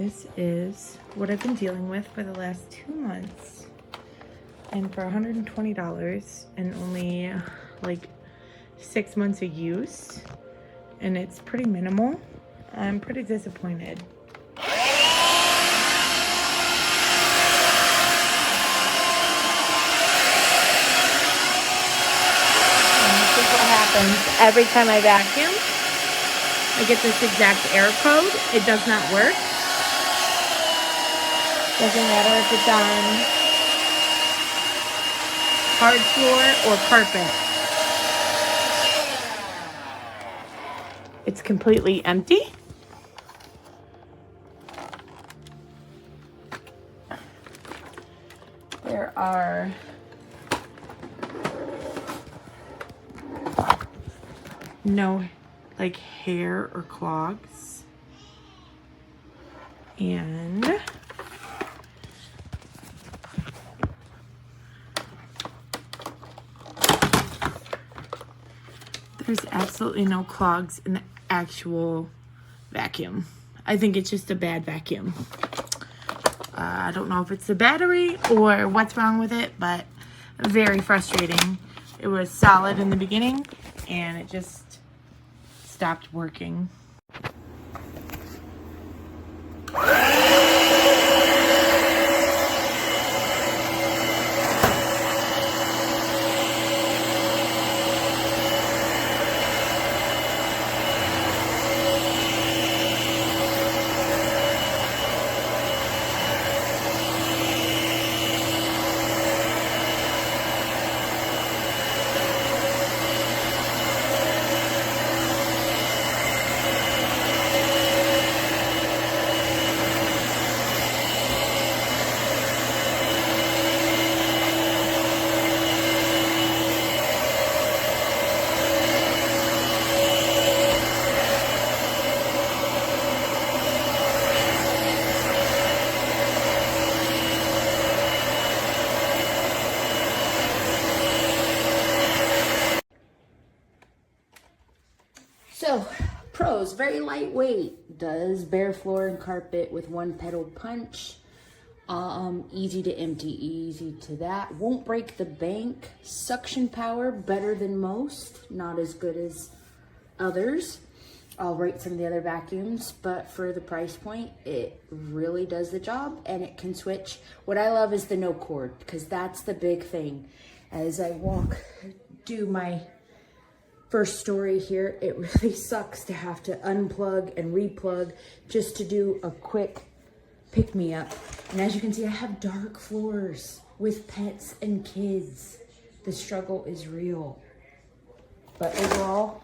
This is what I've been dealing with for the last 2 months. And for $120 and only like 6 months of use, and it's pretty minimal, I'm pretty disappointed. Every time I vacuum, I get this exact error code. It does not work. Doesn't matter if it's on hard floor or carpet. It's completely empty. There are no like hair or clogs, and there's absolutely no clogs in the actual vacuum. I think it's just a bad vacuum. I don't know if it's the battery or what's wrong with it, but very frustrating. It was solid in the beginning and it just stopped working. So, pros, very lightweight, does bare floor and carpet with one pedal punch, easy to empty, easy to that, won't break the bank, suction power, better than most, not as good as others. I'll rate some of the other vacuums, but for the price point, it really does the job, and it can switch. What I love is the no cord, because that's the big thing. As I do my first story here, it really sucks to have to unplug and replug just to do a quick pick-me-up. And as you can see, I have dark floors with pets and kids. The struggle is real. But overall,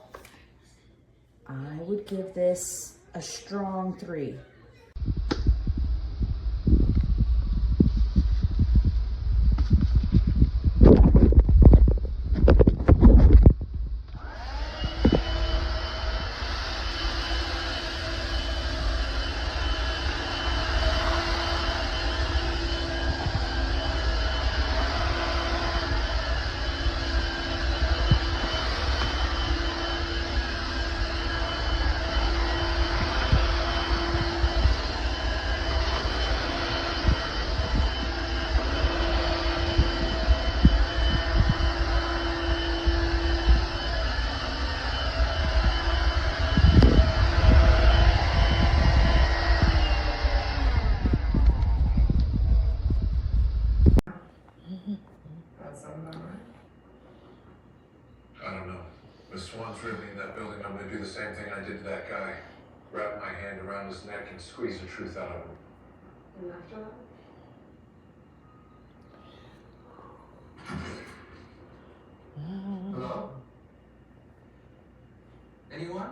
I would give this a strong 3. I don't know. Miss Swan's really in that building. I'm gonna do the same thing I did to that guy. Wrap my hand around his neck and squeeze the truth out of him. And after that? Hello? Anyone?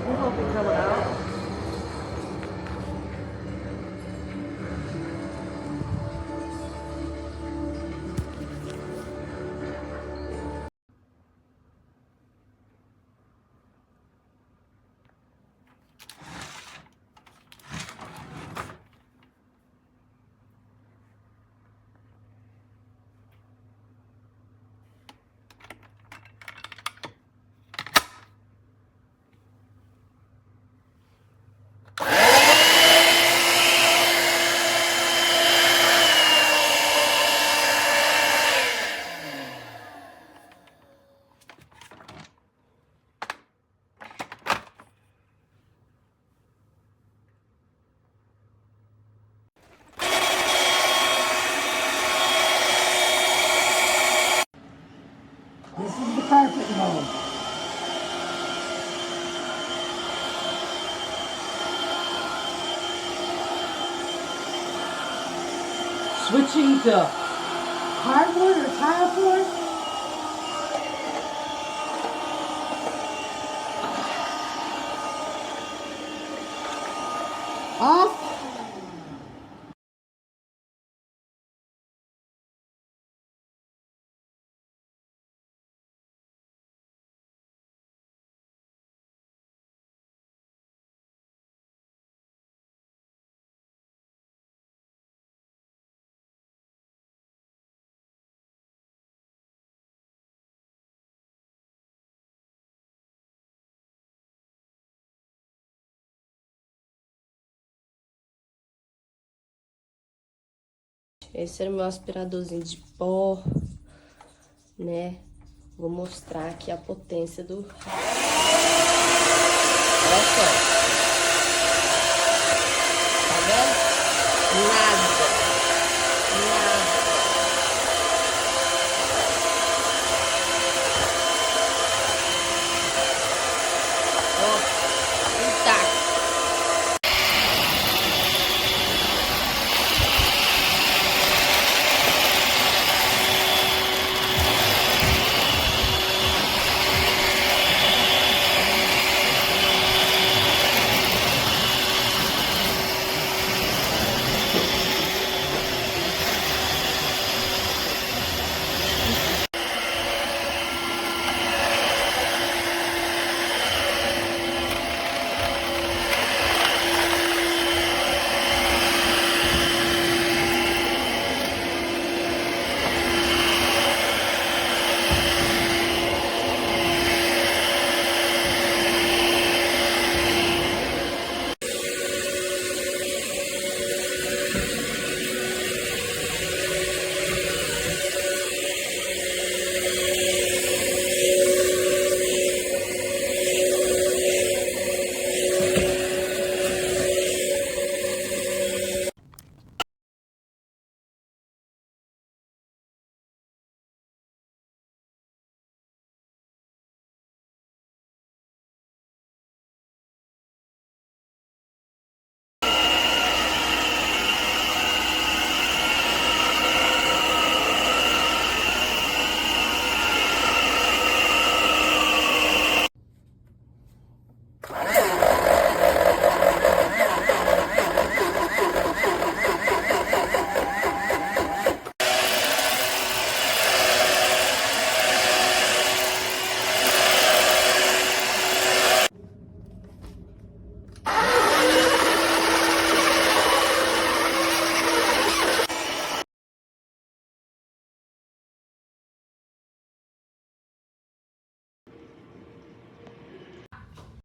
I hope it's coming out. use a cardboard or tile for? Off. Esse era o meu aspiradorzinho de pó, né? Vou mostrar aqui a potência do... Olha só. Tá vendo? Nada.